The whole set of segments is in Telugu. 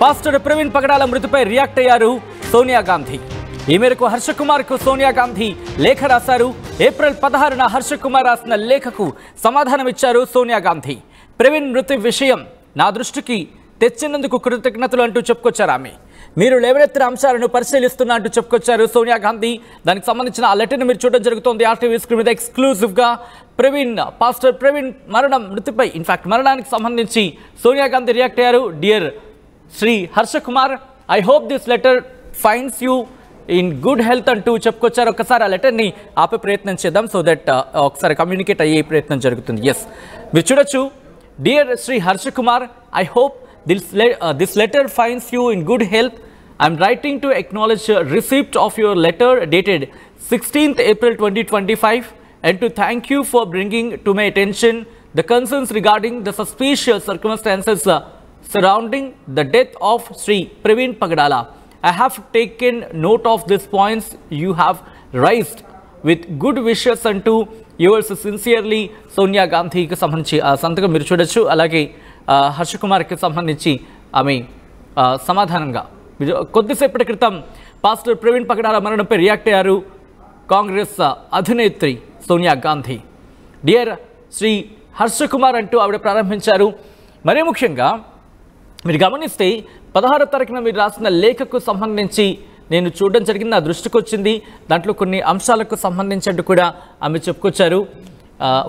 పాస్టర్ ప్రవీణ్ పగడాల మృతిపై రియాక్ట్ అయ్యారు సోనియా గాంధీ. ఈ మేరకు హర్ష కుమార్కు సోనియా గాంధీ లేఖ రాశారు. ఏప్రిల్ 16న హర్ష కుమార్ రాసిన లేఖకు సమాధానమిచ్చారు సోనియా గాంధీ. ప్రవీణ్ మృతి విషయం నా దృష్టికి తెచ్చినందుకు కృతజ్ఞతలు అంటూ చెప్పుకొచ్చారు ఆమె. మీరు లేవనెత్తిన అంశాలను పరిశీలిస్తున్నా అంటూ చెప్పుకొచ్చారు సోనియా గాంధీ. దానికి సంబంధించిన ఆ లెటర్ని మీరు చూడడం జరుగుతోంది ఆర్టీవీ స్క్రీన్ మీద ఎక్స్క్లూజివ్గా. పాస్టర్ ప్రవీణ్ మృతిపై ఇన్ఫాక్ట్ మరణానికి సంబంధించి సోనియా గాంధీ రియాక్ట్ అయ్యారు. Dear Shri Harsha Kumar, I hope this letter finds you in good health అంటూ చెప్పుకొచ్చారు. ఒకసారి ఆ లెటర్ని ఆపే ప్రయత్నం చేద్దాం, సో దట్ ఒకసారి కమ్యూనికేట్ అయ్యే ప్రయత్నం జరుగుతుంది. ఎస్, మీరు చూడొచ్చు. Dear Shri Harsha Kumar, I hope this letter finds you in good health. I am writing to acknowledge receipt of your letter dated 16th April 2025 and to thank you for bringing to my attention the concerns regarding the suspicious circumstances surrounding the death of Sri Praveen Pagadala. I have taken note of these points you have raised with good wishes unto yours sincerely Sonia Gandhi. కి సంబంధించి ఆ సంతకం మీరు చూడొచ్చు. అలాగే హర్ష కుమార్కి సంబంధించి ఆమె సమాధానంగా కొద్దిసేపటి క్రితం పాస్టర్ ప్రవీణ్ పగడాల మరణంపై రియాక్ట్ అయ్యారు కాంగ్రెస్ అధినేత్రి సోనియా గాంధీ. డియర్ శ్రీ హర్ష కుమార్ అంటూ ఆవిడ ప్రారంభించారు. మరీ ముఖ్యంగా మీరు గమనిస్తే 16వ తారీఖున మీరు రాసిన లేఖకు సంబంధించి నేను చూడడం జరిగింది, నా దృష్టికి వచ్చింది. దాంట్లో కొన్ని అంశాలకు సంబంధించినట్టు కూడా ఆమె చెప్పుకొచ్చారు.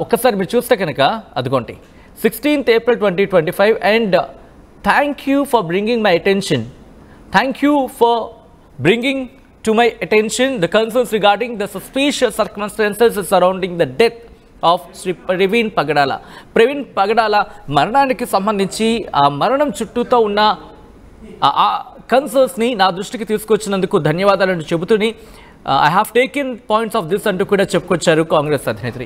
ఒక్కసారి మీరు చూస్తే కనుక అదిగోండి, 16th April 2025 and thank you for bringing my attention. Thank you for bringing to my attention the concerns regarding the suspicious circumstances surrounding the death of Sri Praveen Pagadala. Praveen Pagadala మరణానికి సంబంధించి ఆ మరణం చుట్టూతో ఉన్న ఆ కన్సర్న్స్ని నా దృష్టికి తీసుకొచ్చినందుకు ధన్యవాదాలను చెబుతూని I have taken points of this అంటూ కూడా చెప్పుకొచ్చారు కాంగ్రెస్ అధినేత్రి.